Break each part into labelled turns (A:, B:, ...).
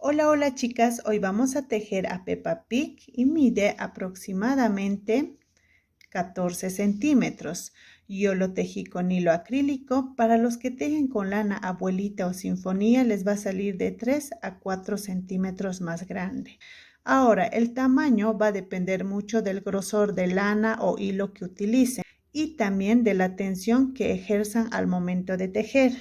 A: Hola, hola chicas, hoy vamos a tejer a Peppa Pig y mide aproximadamente 14 centímetros. Yo lo tejí con hilo acrílico. Para los que tejen con lana abuelita o sinfonía les va a salir de 3 a 4 centímetros más grande. Ahora, el tamaño va a depender mucho del grosor de lana o hilo que utilicen y también de la tensión que ejerzan al momento de tejer.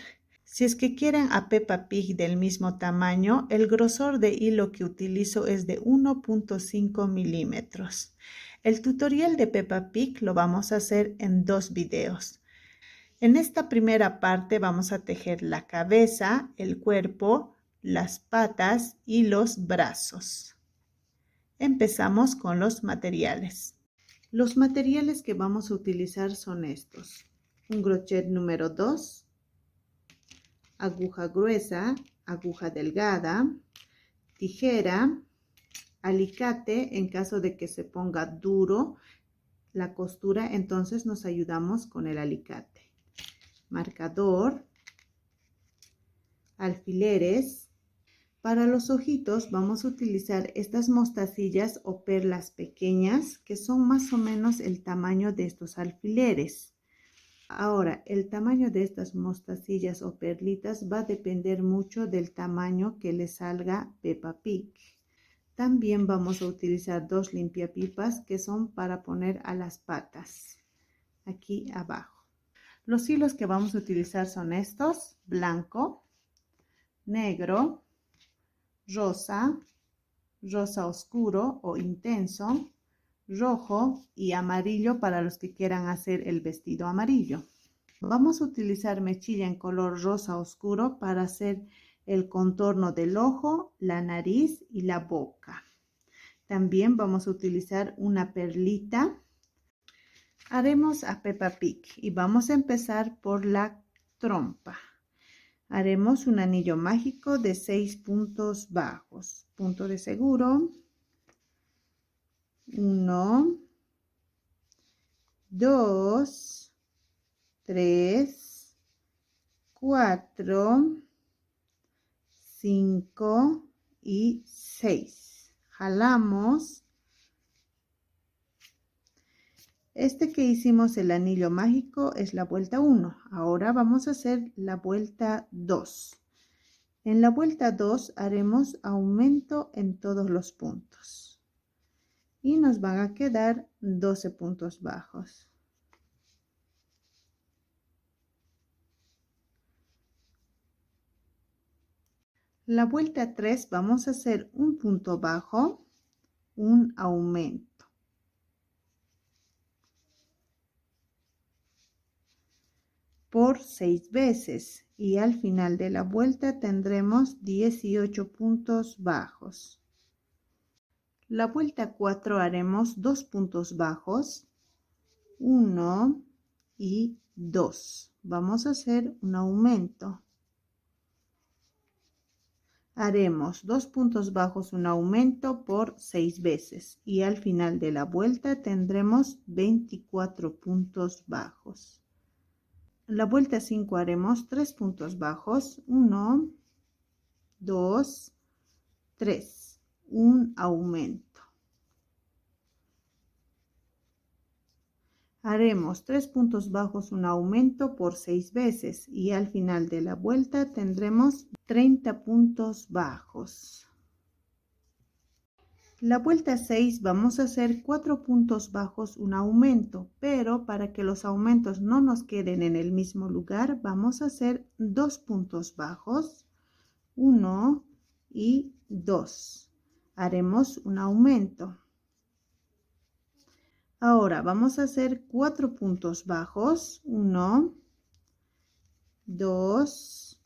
A: Si es que quieren a Peppa Pig del mismo tamaño, el grosor de hilo que utilizo es de 1.5 milímetros. El tutorial de Peppa Pig lo vamos a hacer en 2 videos. En esta primera parte vamos a tejer la cabeza, el cuerpo, las patas y los brazos. Empezamos con los materiales. Los materiales que vamos a utilizar son estos: un crochet número 2, aguja gruesa, aguja delgada, tijera, alicate en caso de que se ponga duro la costura, entonces nos ayudamos con el alicate, marcador, alfileres. Para los ojitos vamos a utilizar estas mostacillas o perlas pequeñas que son más o menos el tamaño de estos alfileres. Ahora, el tamaño de estas mostacillas o perlitas va a depender mucho del tamaño que le salga Peppa Pig. También vamos a utilizar 2 limpiapipas que son para poner a las patas, aquí abajo. Los hilos que vamos a utilizar son estos: blanco, negro, rosa, rosa oscuro o intenso, rojo y amarillo para los que quieran hacer el vestido amarillo. Vamos a utilizar mechilla en color rosa oscuro para hacer el contorno del ojo, la nariz y la boca. También vamos a utilizar una perlita. Haremos a Peppa Pig y vamos a empezar por la trompa. Haremos un anillo mágico de 6 puntos bajos. Punto de seguro. 1, 2, 3, 4, 5 y 6. Jalamos. Este que hicimos el anillo mágico es la vuelta 1. Ahora vamos a hacer la vuelta 2. En la vuelta 2 haremos aumento en todos los puntos. Y nos van a quedar 12 puntos bajos. La vuelta 3 vamos a hacer un punto bajo, un aumento. Por 6 veces y al final de la vuelta tendremos 18 puntos bajos. La vuelta 4 haremos 2 puntos bajos, 1 y 2. Vamos a hacer un aumento. Haremos 2 puntos bajos, un aumento por 6 veces y al final de la vuelta tendremos 24 puntos bajos. En la vuelta 5 haremos 3 puntos bajos, 1, 2, 3, un aumento. Haremos 3 puntos bajos, un aumento por 6 veces y al final de la vuelta tendremos 30 puntos bajos. La vuelta 6 vamos a hacer 4 puntos bajos, un aumento, pero para que los aumentos no nos queden en el mismo lugar, vamos a hacer 2 puntos bajos, 1 y 2. Haremos un aumento. Ahora vamos a hacer 4 puntos bajos, 1, 2,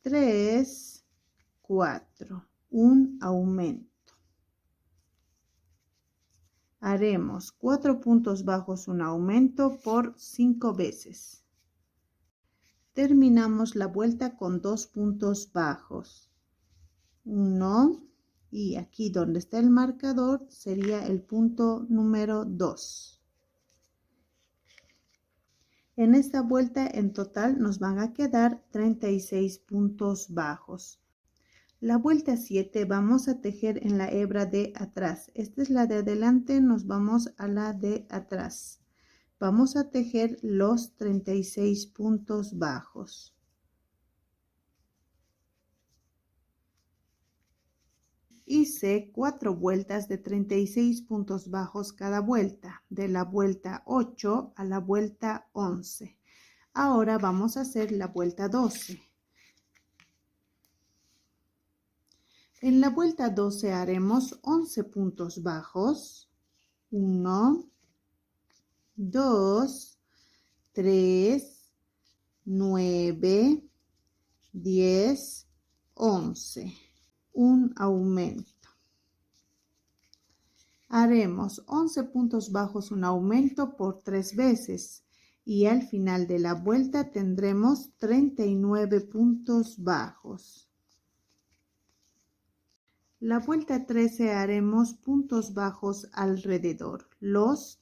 A: 3, 4, un aumento. Haremos 4 puntos bajos, un aumento por 5 veces. Terminamos la vuelta con 2 puntos bajos. 1 y aquí donde está el marcador sería el punto número 2. En esta vuelta en total nos van a quedar 36 puntos bajos. La vuelta 7 vamos a tejer en la hebra de atrás. Esta es la de adelante, nos vamos a la de atrás. Vamos a tejer los 36 puntos bajos. Hice 4 vueltas de 36 puntos bajos cada vuelta, de la vuelta 8 a la vuelta 11. Ahora vamos a hacer la vuelta 12. En la vuelta 12 haremos 11 puntos bajos. 1, 2, 3, 9, 10, 11. Un aumento. Haremos 11 puntos bajos, un aumento por 3 veces y al final de la vuelta tendremos 39 puntos bajos. La vuelta 13 haremos puntos bajos alrededor, los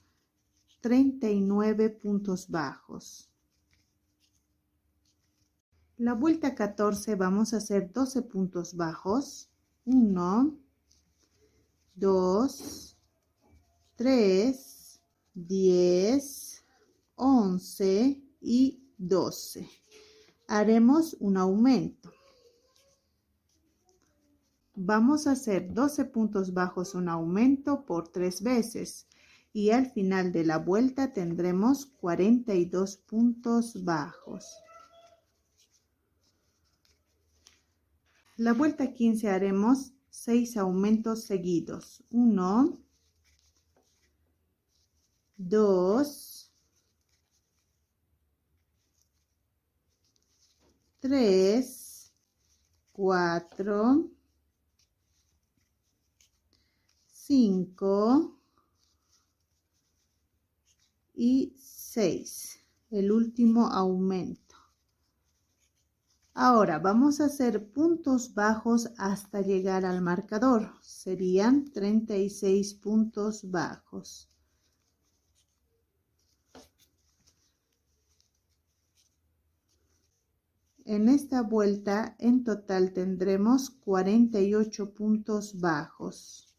A: 39 puntos bajos. La vuelta 14 vamos a hacer 12 puntos bajos. 1, 2, 3, 10, 11 y 12. Haremos un aumento. Vamos a hacer 12 puntos bajos, un aumento por 3 veces y al final de la vuelta tendremos 42 puntos bajos. La vuelta 15 haremos 6 aumentos seguidos. 1, 2, 3, 4, 5 y 6. El último aumento. Ahora vamos a hacer puntos bajos hasta llegar al marcador. Serían 36 puntos bajos. En esta vuelta en total tendremos 48 puntos bajos.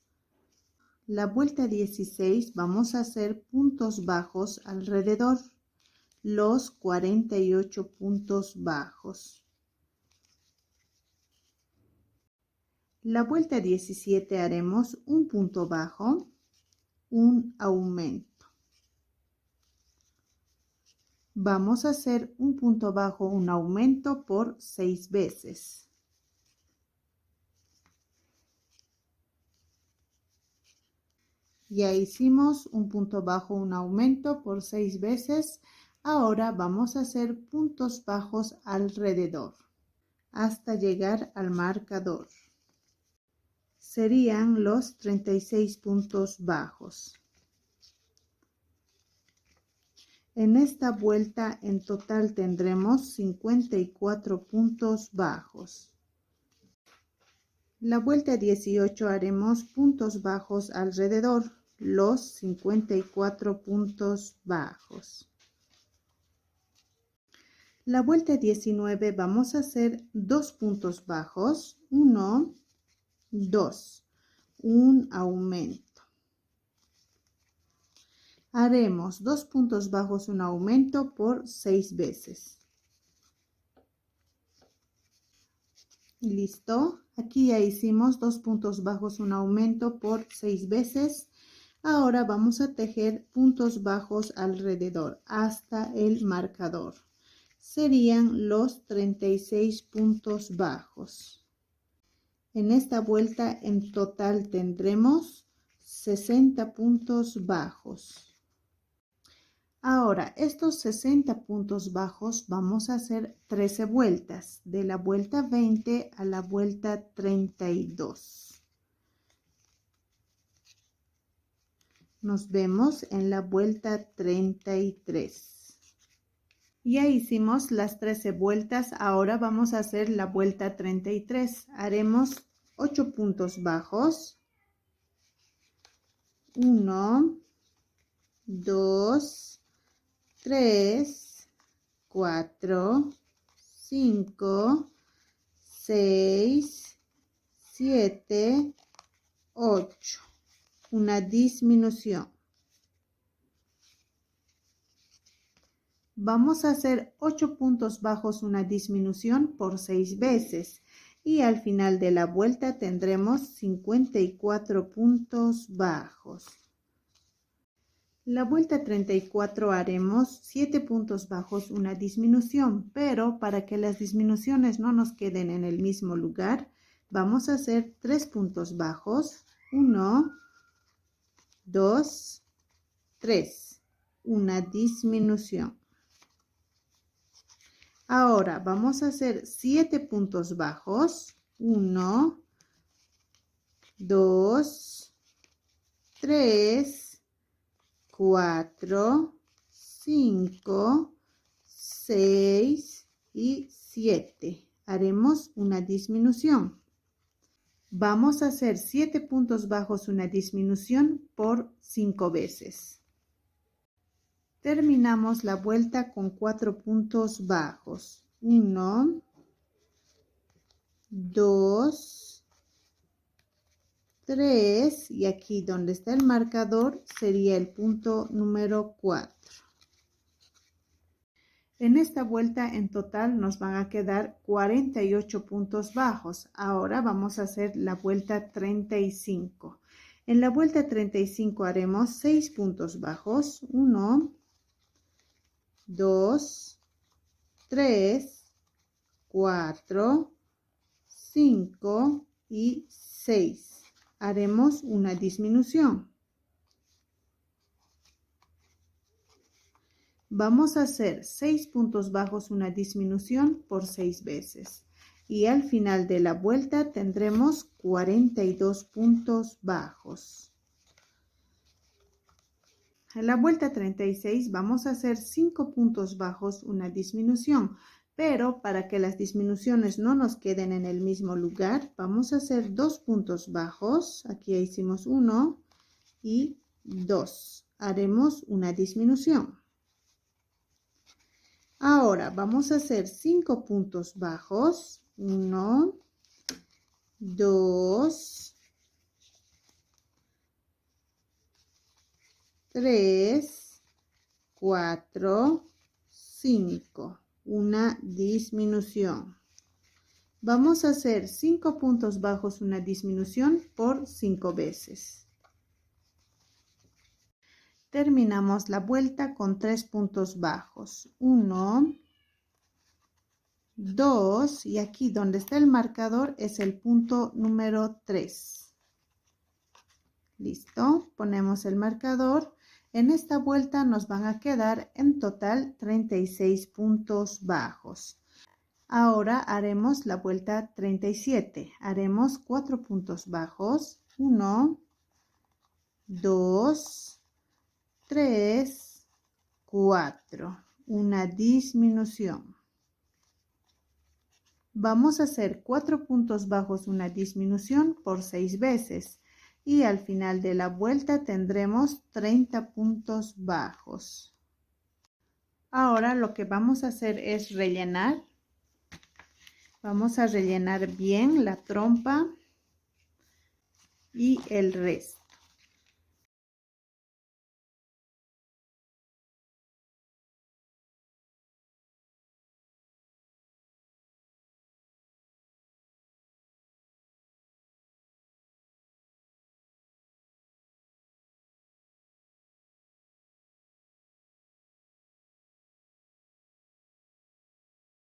A: La vuelta 16 vamos a hacer puntos bajos alrededor, los 48 puntos bajos. La vuelta 17 haremos un punto bajo, un aumento. Vamos a hacer un punto bajo, un aumento por 6 veces. Ya hicimos un punto bajo, un aumento por 6 veces. Ahora vamos a hacer puntos bajos alrededor hasta llegar al marcador. Serían los 36 puntos bajos. En esta vuelta en total tendremos 54 puntos bajos. La vuelta 18 haremos puntos bajos alrededor, los 54 puntos bajos. La vuelta 19 vamos a hacer 2 puntos bajos, 1, 2, un aumento. Haremos 2 puntos bajos, un aumento por 6 veces. Listo. Aquí ya hicimos 2 puntos bajos, un aumento por 6 veces. Ahora vamos a tejer puntos bajos alrededor hasta el marcador. Serían los 36 puntos bajos. En esta vuelta en total tendremos 60 puntos bajos. Ahora, estos 60 puntos bajos vamos a hacer 13 vueltas, de la vuelta 20 a la vuelta 32. Nos vemos en la vuelta 33. Ya hicimos las 13 vueltas, ahora vamos a hacer la vuelta 33. Haremos 8 puntos bajos. 1, 2, 3, 4, 5, 6 7, 8. Una disminución. Vamos a hacer 8 puntos bajos, una disminución por 6 veces. Y al final de la vuelta tendremos 54 puntos bajos. La vuelta 34 haremos 7 puntos bajos, una disminución, pero para que las disminuciones no nos queden en el mismo lugar, vamos a hacer 3 puntos bajos, 1, 2, 3, una disminución. Ahora vamos a hacer 7 puntos bajos, 1, 2, 3, 4, 5, 6 y 7. Haremos una disminución. Vamos a hacer 7 puntos bajos, una disminución por 5 veces. Terminamos la vuelta con 4 puntos bajos. 1, 2, 3 y aquí donde está el marcador sería el punto número 4. En esta vuelta en total nos van a quedar 48 puntos bajos. Ahora vamos a hacer la vuelta 35. En la vuelta 35 haremos 6 puntos bajos. 1, 2, 3, 4, 5 y 6. Haremos una disminución. Vamos a hacer 6 puntos bajos, una disminución por 6 veces. Y al final de la vuelta tendremos 42 puntos bajos. En la vuelta 36 vamos a hacer 5 puntos bajos, una disminución. Pero para que las disminuciones no nos queden en el mismo lugar, vamos a hacer 2 puntos bajos. Aquí hicimos 1 y 2. Haremos una disminución. Ahora vamos a hacer 5 puntos bajos. 1, 2, 3, 4, 5. Una disminución. Vamos a hacer 5 puntos bajos, una disminución por 5 veces. Terminamos la vuelta con 3 puntos bajos. 1, 2 y aquí donde está el marcador es el punto número 3. Listo, ponemos el marcador. En esta vuelta nos van a quedar en total 36 puntos bajos. Ahora haremos la vuelta 37. Haremos 4 puntos bajos. 1, 2, 3, 4. Una disminución. Vamos a hacer 4 puntos bajos, una disminución por 6 veces. Y al final de la vuelta tendremos 30 puntos bajos. Ahora lo que vamos a hacer es rellenar. Vamos a rellenar bien la trompa y el resto.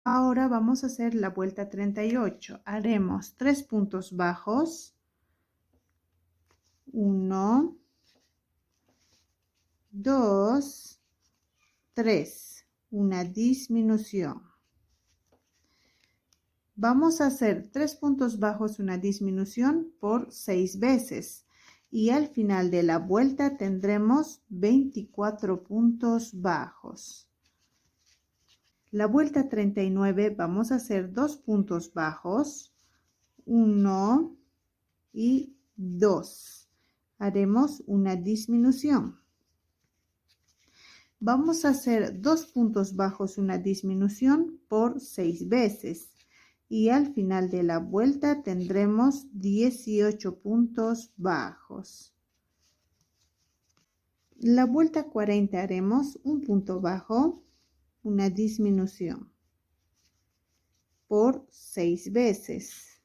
A: Ahora vamos a hacer la vuelta 38. Haremos 3 puntos bajos. 1, 2, 3. Una disminución. Vamos a hacer 3 puntos bajos, una disminución por 6 veces. Y al final de la vuelta tendremos 24 puntos bajos. La vuelta 39 vamos a hacer 2 puntos bajos, 1 y 2. Haremos una disminución. Vamos a hacer 2 puntos bajos, una disminución por 6 veces. y al final de la vuelta tendremos 18 puntos bajos. La vuelta 40 haremos un punto bajo, una disminución por 6 veces.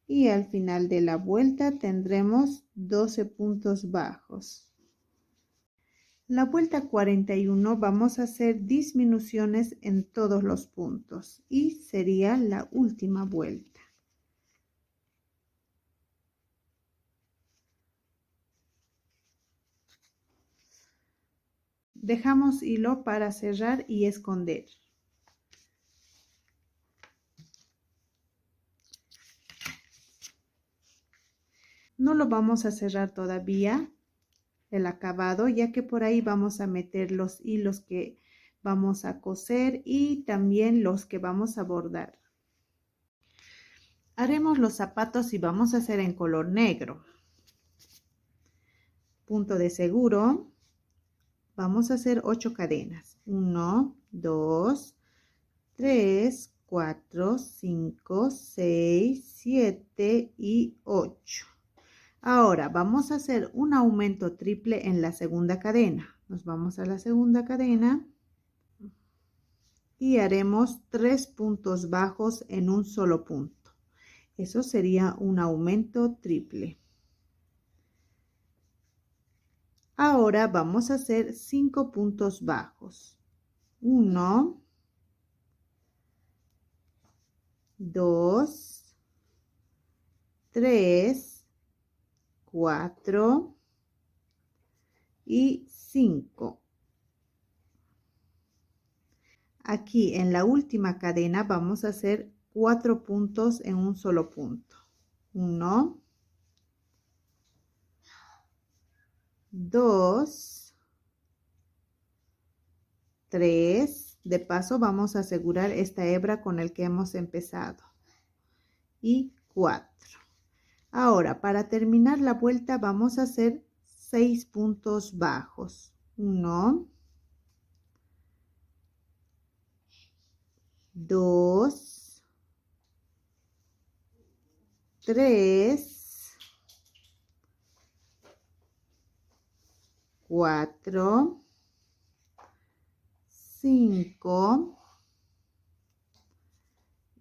A: Y al final de la vuelta tendremos 12 puntos bajos. La vuelta 41 vamos a hacer disminuciones en todos los puntos y sería la última vuelta. Dejamos hilo para cerrar y esconder. No lo vamos a cerrar todavía el acabado, ya que por ahí vamos a meter los hilos que vamos a coser y también los que vamos a bordar. Haremos los zapatos y vamos a hacer en color negro. Punto de seguro. Vamos a hacer 8 cadenas. 1, 2, 3, 4, 5, 6, 7 y 8. Ahora vamos a hacer un aumento triple en la segunda cadena. Nos vamos a la segunda cadena y haremos 3 puntos bajos en un solo punto. Eso sería un aumento triple. Ahora vamos a hacer 5 puntos bajos. 1, 2, 3, 4 y 5. Aquí en la última cadena vamos a hacer 4 puntos en un solo punto. 1, 2, 3. De paso vamos a asegurar esta hebra con el que hemos empezado. Y 4. Ahora, para terminar la vuelta vamos a hacer 6 puntos bajos. 1, 2, 3, 4, 5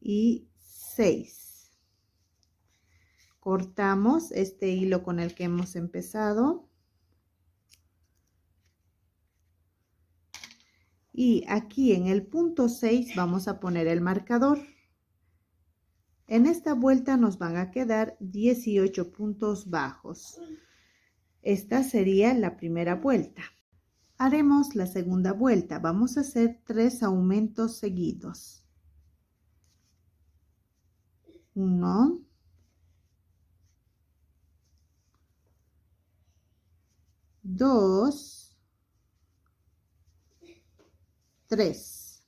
A: y 6. Cortamos este hilo con el que hemos empezado. Y aquí en el punto 6 vamos a poner el marcador. En esta vuelta nos van a quedar 18 puntos bajos. Esta sería la primera vuelta. Haremos la segunda vuelta. Vamos a hacer 3 aumentos seguidos. 1, 2, 3.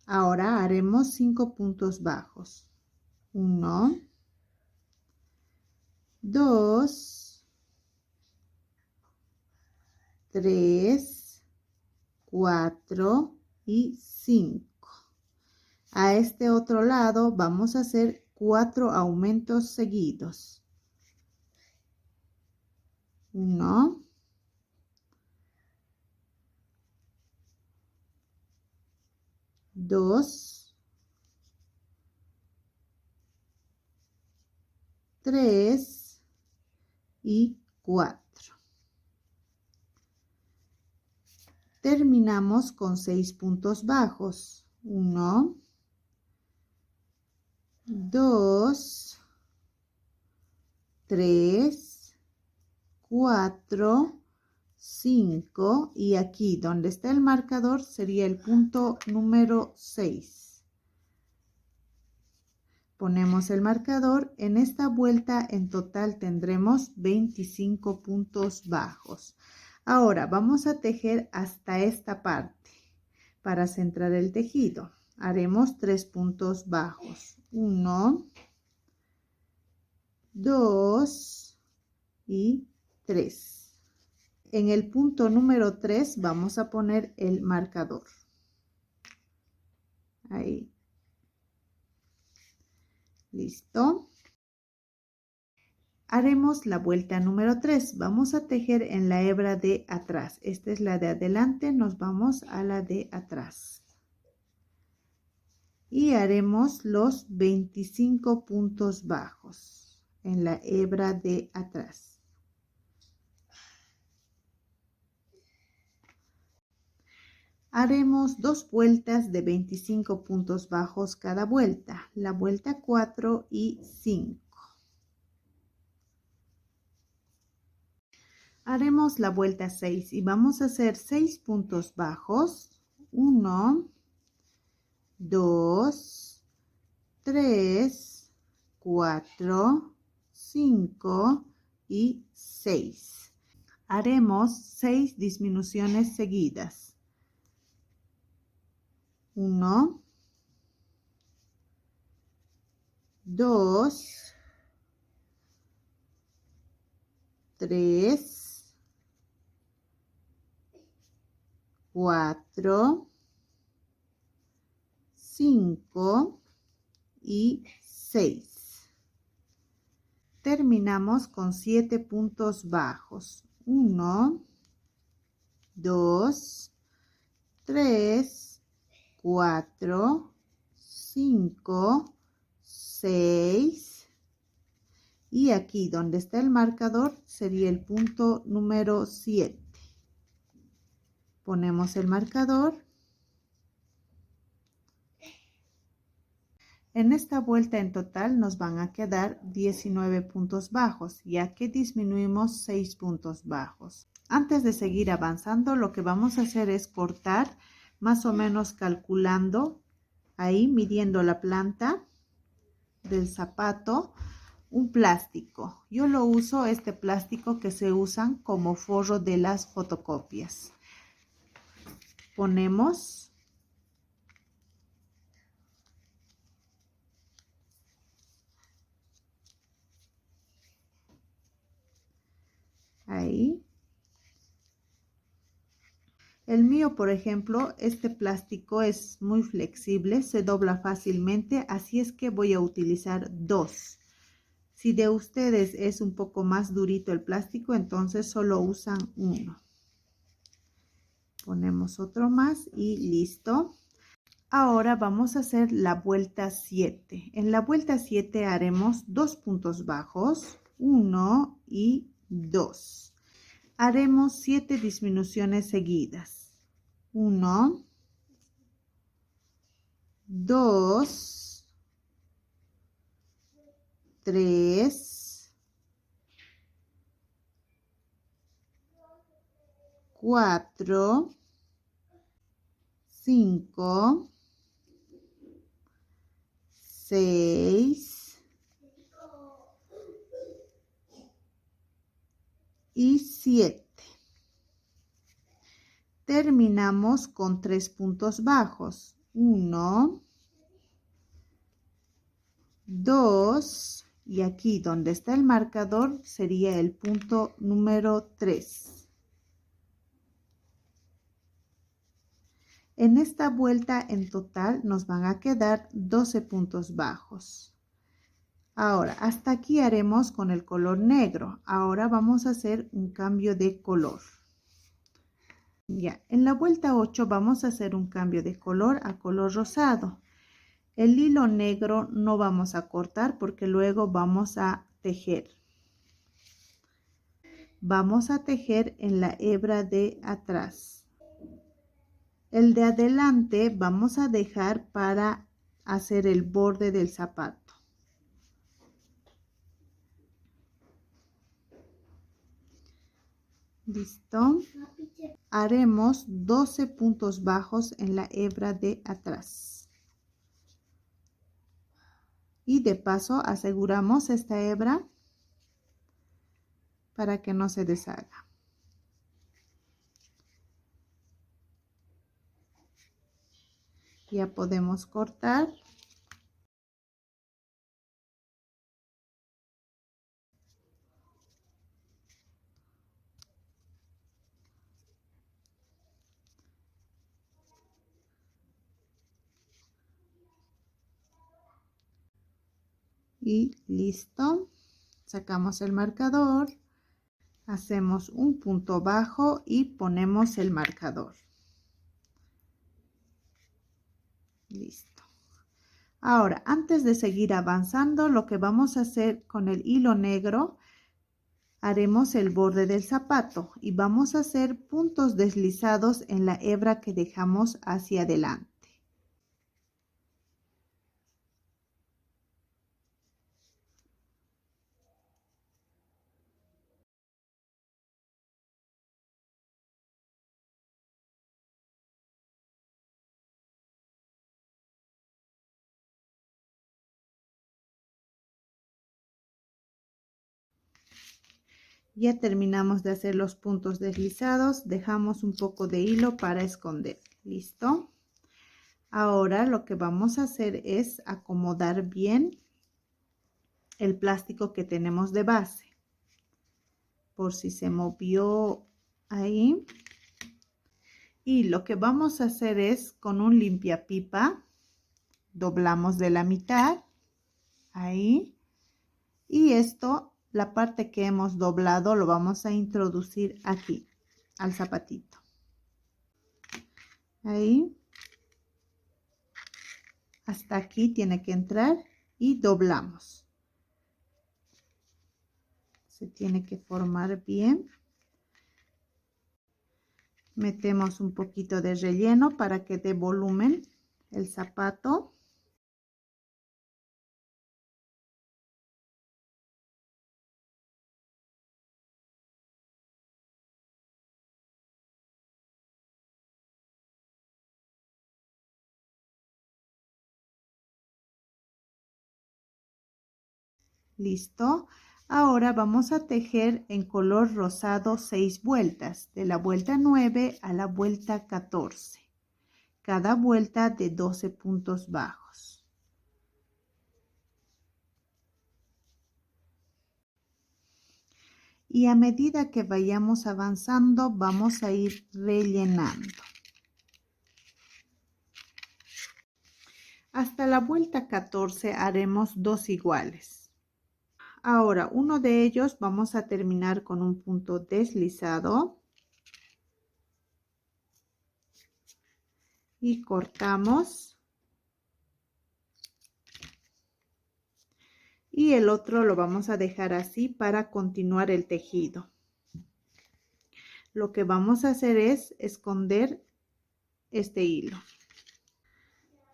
A: Ahora haremos 5 puntos bajos. 1, 2, 3, 4 y 5. A este otro lado vamos a hacer 4 aumentos seguidos. 1, 2, 3 y 4. Terminamos con 6 puntos bajos. 1, 2, 3, 4, 5 y aquí donde está el marcador sería el punto número 6. Ponemos el marcador. En esta vuelta en total tendremos 25 puntos bajos. Ahora vamos a tejer hasta esta parte. Para centrar el tejido haremos 3 puntos bajos. 1, 2 y 3. En el punto número 3 vamos a poner el marcador. Ahí. Listo. Haremos la vuelta número 3. Vamos a tejer en la hebra de atrás. Esta es la de adelante, nos vamos a la de atrás. Y haremos los 25 puntos bajos en la hebra de atrás. Haremos 2 vueltas de 25 puntos bajos cada vuelta, la vuelta 4 y 5. Haremos la vuelta 6 y vamos a hacer 6 puntos bajos. 1, 2, 3, 4, 5 y 6. Haremos 6 disminuciones seguidas. 1, 2, 3, 4, 5 y 6. Terminamos con 7 puntos bajos. 1, 2, 3, 4, 5, 6. Y aquí donde está el marcador sería el punto número 7. Ponemos el marcador. En esta vuelta en total nos van a quedar 19 puntos bajos, ya que disminuimos 6 puntos bajos. Antes de seguir avanzando, lo que vamos a hacer es cortar, más o menos calculando, ahí midiendo la planta del zapato, un plástico. Yo lo uso, este plástico que se usan como forro de las fotocopias. Ponemos ahí. El mío, por ejemplo, este plástico es muy flexible, se dobla fácilmente, así es que voy a utilizar 2. Si de ustedes es un poco más durito el plástico, entonces solo usan 1. Ponemos otro más y listo. Ahora vamos a hacer la vuelta 7. En la vuelta 7 haremos 2 puntos bajos, 1 y 2. Haremos 7 disminuciones seguidas. 1, 2, 3, 4, 5, 6 y 7. Terminamos con 3 puntos bajos. 1, 2 y aquí donde está el marcador sería el punto número 3. En esta vuelta en total nos van a quedar 12 puntos bajos. Ahora, hasta aquí haremos con el color negro. Ahora vamos a hacer un cambio de color. Ya, en la vuelta 8 vamos a hacer un cambio de color a color rosado. El hilo negro no vamos a cortar porque luego vamos a tejer. Vamos a tejer en la hebra de atrás. El de adelante vamos a dejar para hacer el borde del zapato. ¿Listo? Haremos 12 puntos bajos en la hebra de atrás. Y de paso aseguramos esta hebra para que no se deshaga. Ya podemos cortar. y listo. Sacamos el marcador, hacemos un punto bajo y ponemos el marcador. Listo. Ahora, antes de seguir avanzando, lo que vamos a hacer con el hilo negro, haremos el borde del zapato y vamos a hacer puntos deslizados en la hebra que dejamos hacia adelante. Ya terminamos de hacer los puntos deslizados, dejamos un poco de hilo para esconder. ¿Listo? Ahora lo que vamos a hacer es acomodar bien el plástico que tenemos de base. Por si se movió ahí. Y lo que vamos a hacer es con un limpiapipa, doblamos de la mitad, ahí. Y esto, la parte que hemos doblado, lo vamos a introducir aquí, al zapatito. Ahí. Hasta aquí tiene que entrar y doblamos. Se tiene que formar bien. Metemos un poquito de relleno para que dé volumen el zapato. Listo. Ahora vamos a tejer en color rosado 6 vueltas, de la vuelta 9 a la vuelta 14. Cada vuelta de 12 puntos bajos. Y a medida que vayamos avanzando, vamos a ir rellenando. Hasta la vuelta 14 haremos 2 iguales. Ahora, uno de ellos vamos a terminar con un punto deslizado. Y cortamos. Y el otro lo vamos a dejar así para continuar el tejido. Lo que vamos a hacer es esconder este hilo.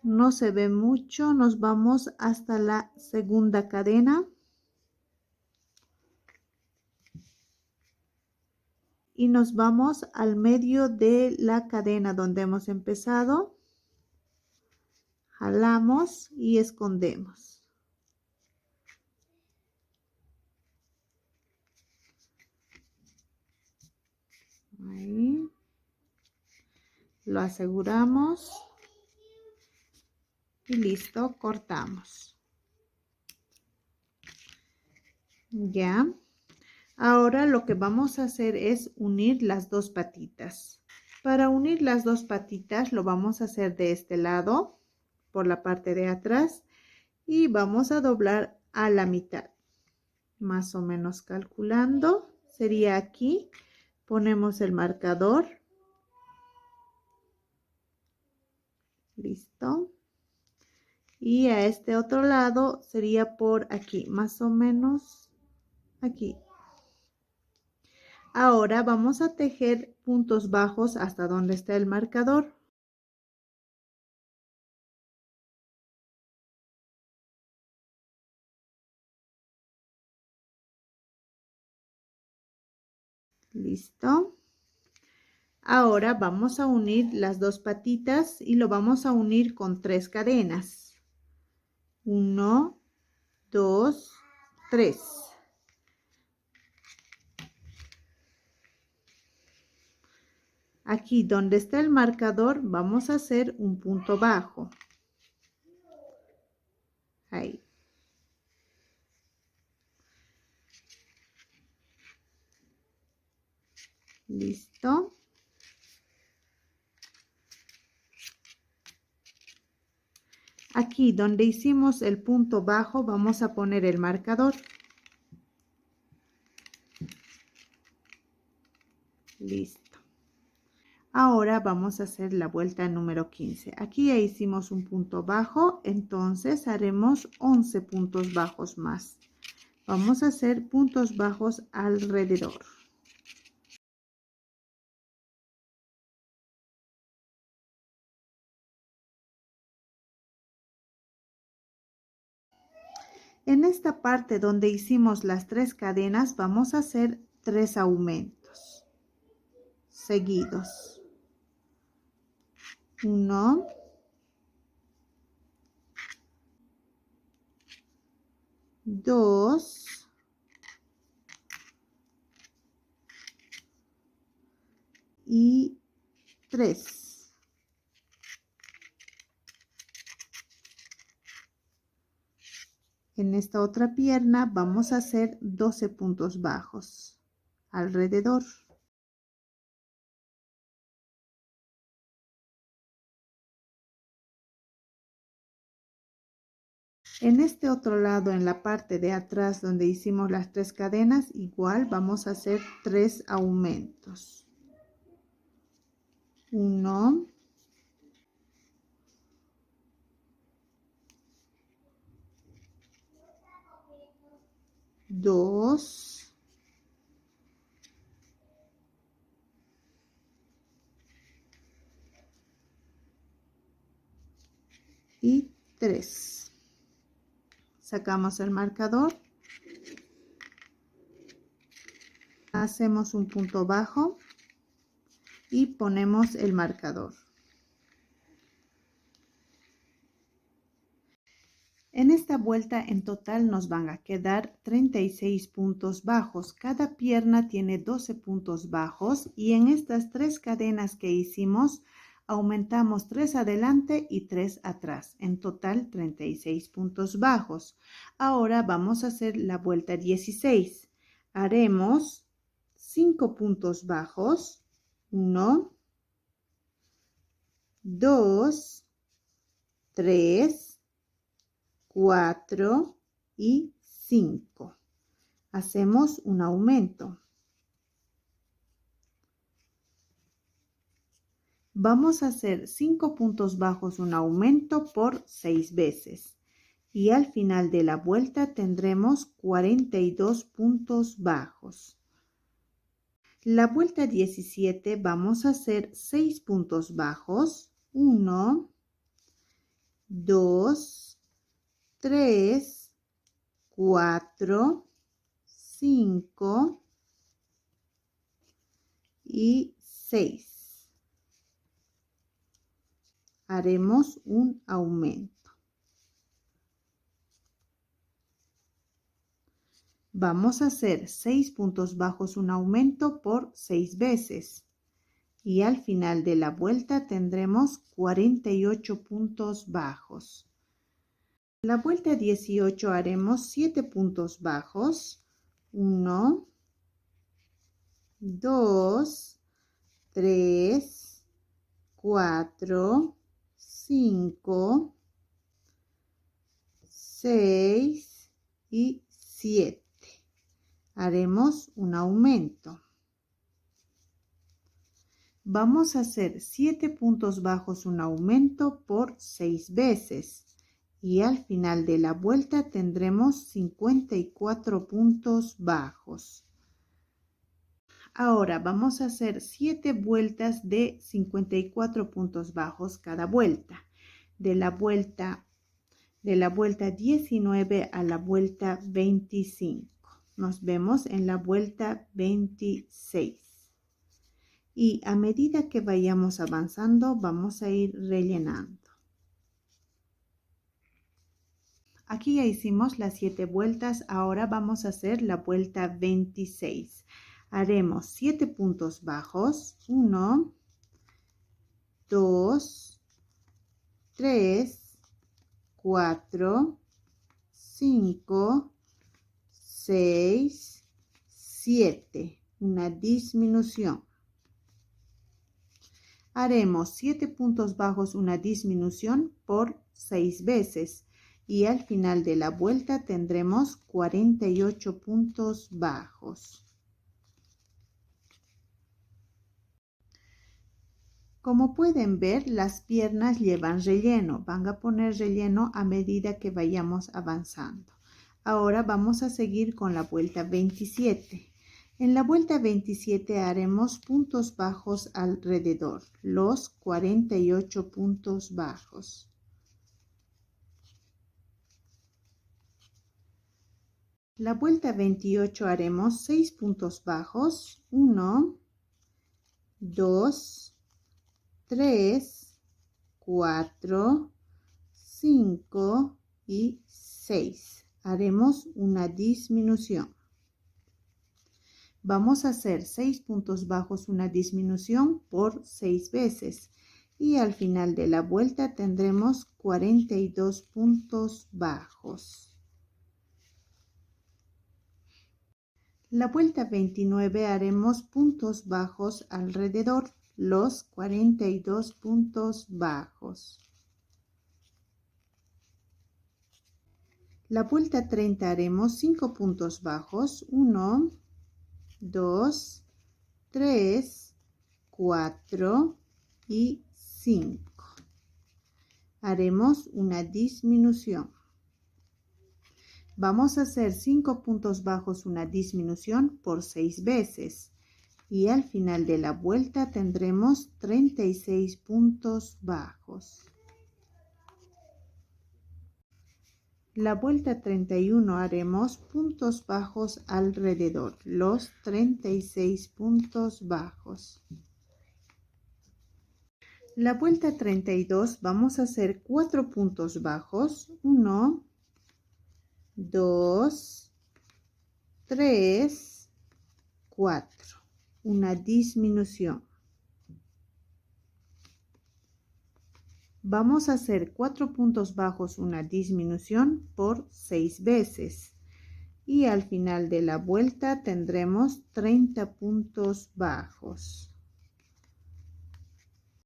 A: No se ve mucho, nos vamos hasta la segunda cadena. Y nos vamos al medio de la cadena donde hemos empezado. Jalamos y escondemos. Ahí. Lo aseguramos. Y listo, cortamos. Ya. Ahora lo que vamos a hacer es unir las dos patitas. Para unir las dos patitas lo vamos a hacer de este lado, por la parte de atrás, y vamos a doblar a la mitad. Más o menos calculando, sería aquí. Ponemos el marcador. Listo. Y a este otro lado sería por aquí, más o menos aquí. Ahora vamos a tejer puntos bajos hasta donde está el marcador. Listo. Ahora vamos a unir las dos patitas y lo vamos a unir con 3 cadenas. 1, 2, 3. Aquí donde está el marcador vamos a hacer un punto bajo. Ahí. Listo. Aquí donde hicimos el punto bajo vamos a poner el marcador. Listo. Ahora vamos a hacer la vuelta número 15. Aquí ya hicimos un punto bajo, entonces haremos 11 puntos bajos más. Vamos a hacer puntos bajos alrededor. En esta parte donde hicimos las 3 cadenas vamos a hacer 3 aumentos seguidos. 1, 2, y 3. En esta otra pierna vamos a hacer 12 puntos bajos alrededor. En este otro lado, en la parte de atrás donde hicimos las 3 cadenas, igual vamos a hacer 3 aumentos. 1, 2, y 3. Sacamos el marcador, hacemos un punto bajo y ponemos el marcador. En esta vuelta en total nos van a quedar 36 puntos bajos. Cada pierna tiene 12 puntos bajos y en estas 3 cadenas que hicimos aumentamos 3 adelante y 3 atrás. En total 36 puntos bajos. Ahora vamos a hacer la vuelta 16. Haremos 5 puntos bajos. 1, 2, 3, 4 y 5. Hacemos un aumento. Vamos a hacer 5 puntos bajos, un aumento por 6 veces. Y al final de la vuelta tendremos 42 puntos bajos. La vuelta 17 vamos a hacer 6 puntos bajos. 1, 2, 3, 4, 5 y 6. Haremos un aumento. Vamos a hacer 6 puntos bajos, un aumento por 6 veces. Y al final de la vuelta tendremos 48 puntos bajos. La vuelta 18 haremos 7 puntos bajos. 1, 2, 3, 4, 5, 6 y 7. Haremos un aumento. Vamos a hacer 7 puntos bajos, un aumento por 6 veces. Y al final de la vuelta tendremos 54 puntos bajos. Ahora vamos a hacer 7 vueltas de 54 puntos bajos cada vuelta. De la vuelta 19 a la vuelta 25. Nos vemos en la vuelta 26. Y a medida que vayamos avanzando, vamos a ir rellenando. Aquí ya hicimos las 7 vueltas, ahora vamos a hacer la vuelta 26. Haremos 7 puntos bajos, 1, 2, 3, 4, 5, 6, 7. Una disminución. Haremos 7 puntos bajos, una disminución por 6 veces y al final de la vuelta tendremos 48 puntos bajos. Como pueden ver, las piernas llevan relleno. Van a poner relleno a medida que vayamos avanzando. Ahora vamos a seguir con la vuelta 27. En la vuelta 27 haremos puntos bajos alrededor, los 48 puntos bajos. La vuelta 28 haremos 6 puntos bajos, 1, 2, 3, 4, 5 y 6. Haremos una disminución. Vamos a hacer 6 puntos bajos, una disminución por 6 veces. Y al final de la vuelta tendremos 42 puntos bajos. La vuelta 29 haremos puntos bajos alrededor, los 42 puntos bajos. La vuelta 30 haremos 5 puntos bajos, 1, 2, 3, 4 y 5. Haremos una disminución. Vamos a hacer 5 puntos bajos, una disminución por 6 veces. Y al final de la vuelta tendremos 36 puntos bajos. La vuelta 31 haremos puntos bajos alrededor, los 36 puntos bajos. La vuelta 32 vamos a hacer 4 puntos bajos, 1, 2, 3, 4, una disminución. Vamos a hacer 4 puntos bajos, una disminución por 6 veces. Y al final de la vuelta tendremos 30 puntos bajos.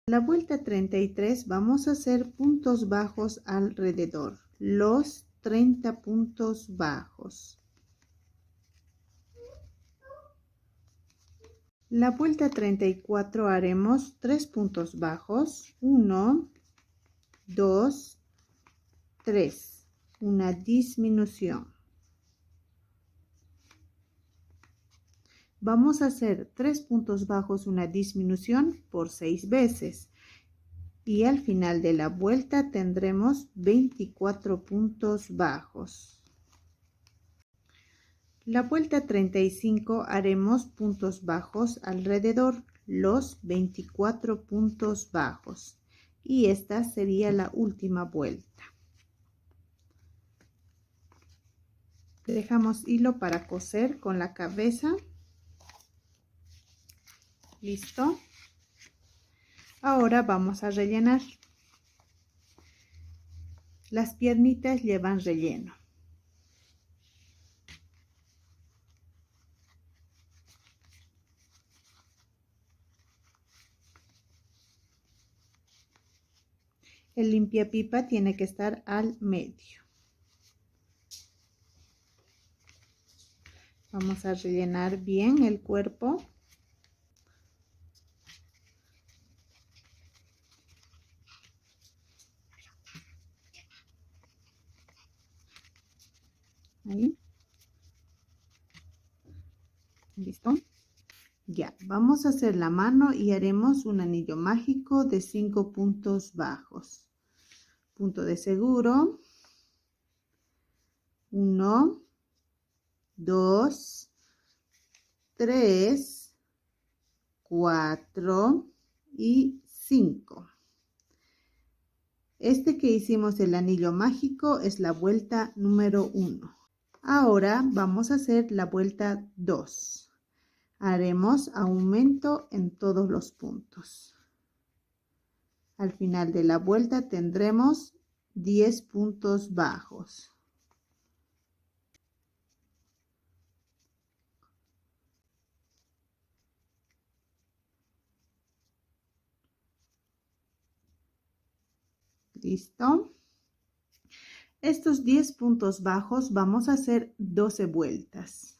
A: La vuelta 33 vamos a hacer puntos bajos alrededor, los 30 puntos bajos. La vuelta 34 haremos 3 puntos bajos, 1, 2, 3, una disminución. Vamos a hacer 3 puntos bajos, una disminución por 6 veces. Y al final de la vuelta tendremos 24 puntos bajos. La vuelta 35 haremos puntos bajos alrededor, los 24 puntos bajos. Y esta sería la última vuelta. Dejamos hilo para coser con la cabeza. Listo. Ahora vamos a rellenar. Las piernitas llevan relleno. El limpiapipa tiene que estar al medio. Vamos a rellenar bien el cuerpo. Ahí. ¿Listo? Ya, vamos a hacer la mano y haremos un anillo mágico de 5 puntos bajos. Punto de seguro. 1, 2, 3, 4 y 5. Este que hicimos el anillo mágico es la vuelta número 1. Ahora vamos a hacer la vuelta 2. Haremos aumento en todos los puntos. Al final de la vuelta tendremos 10 puntos bajos. ¿Listo? Estos 10 puntos bajos vamos a hacer 12 vueltas.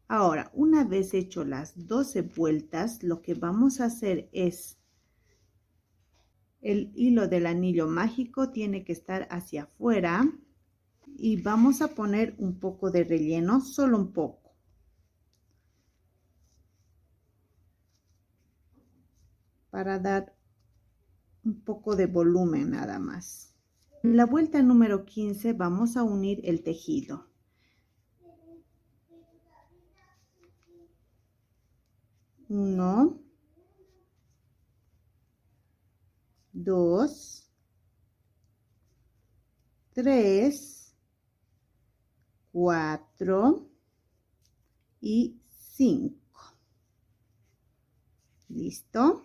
A: Ahora, una vez hecho las 12 vueltas, lo que vamos a hacer es el hilo del anillo mágico tiene que estar hacia afuera y vamos a poner un poco de relleno, solo un poco. Para dar un poco de volumen nada más. En la vuelta número 15 vamos a unir el tejido. Uno, dos, tres, cuatro y 5. ¿Listo?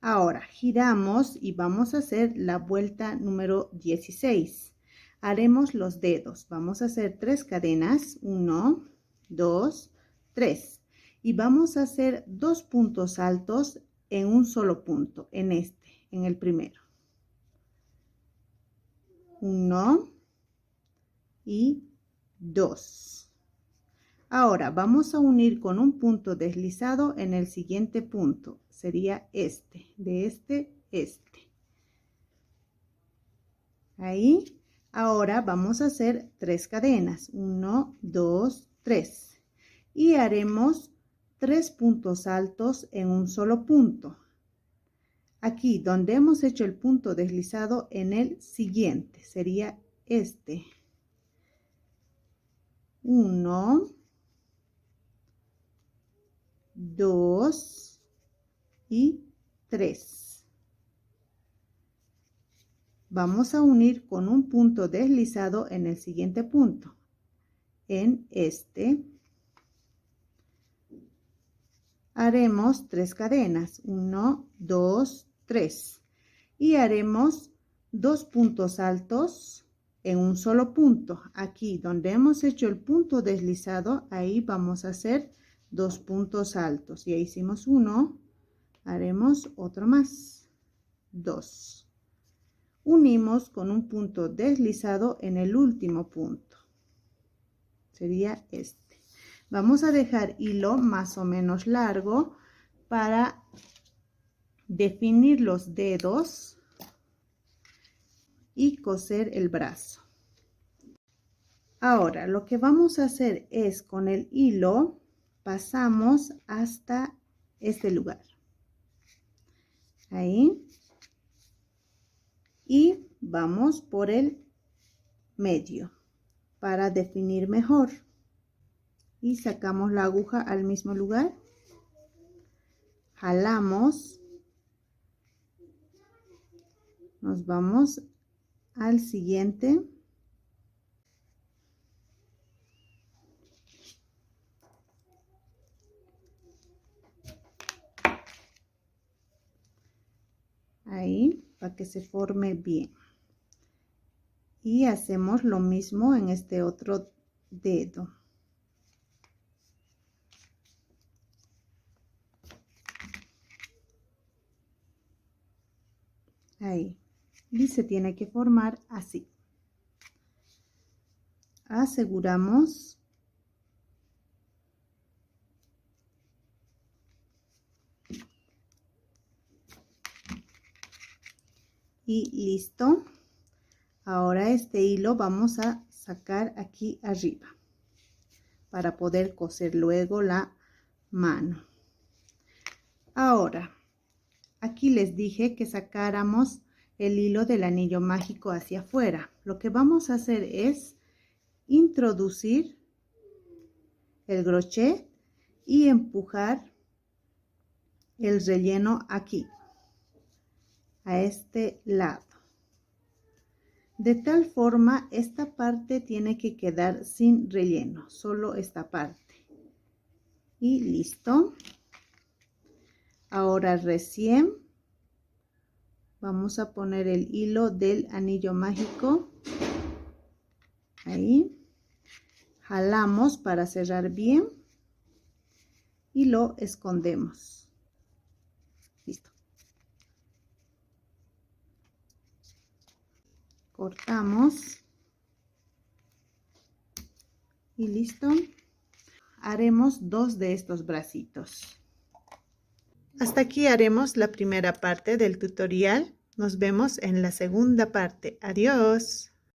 A: Ahora giramos y vamos a hacer la vuelta número 16. Haremos los dedos. Vamos a hacer 3 cadenas. 1, 2, 3. Y vamos a hacer 2 puntos altos en un solo punto, en el primero. 1 y 2. Ahora vamos a unir con un punto deslizado en el siguiente punto. Sería de este. Ahí. Ahora vamos a hacer 3 cadenas. 1, 2, 3. Y haremos 3 puntos altos en un solo punto. Aquí donde hemos hecho el punto deslizado en el siguiente. Sería 1, 2 y 3. Vamos a unir con un punto deslizado en el siguiente punto. En haremos 3 cadenas. 1, 2, 3. Y haremos 2 puntos altos en un solo punto. Aquí donde hemos hecho el punto deslizado, ahí vamos a hacer 2 puntos altos. Ya hicimos 1, haremos otro más. 2. Unimos con un punto deslizado en el último punto. Sería Vamos a dejar hilo más o menos largo para definir los dedos y coser el brazo. Ahora lo que vamos a hacer es con el hilo pasamos hasta este lugar. Ahí. Y vamos por el medio para definir mejor. Y sacamos la aguja al mismo lugar. Jalamos. Nos vamos al siguiente. Ahí, para que se forme bien. Y hacemos lo mismo en este otro dedo. Ahí. Y se tiene que formar así. Aseguramos. Y listo. Ahora este hilo vamos a sacar aquí arriba para poder coser luego la mano. Ahora, aquí les dije que sacáramos el hilo del anillo mágico hacia afuera. Lo que vamos a hacer es introducir el crochet y empujar el relleno aquí, a este lado. De tal forma, esta parte tiene que quedar sin relleno, solo esta parte. Y listo. Ahora recién vamos a poner el hilo del anillo mágico. Ahí. Jalamos para cerrar bien. Y lo escondemos. Listo. Cortamos. Y listo. Haremos 2 de estos bracitos. Hasta aquí haremos la primera parte del tutorial. Nos vemos en la segunda parte. Adiós.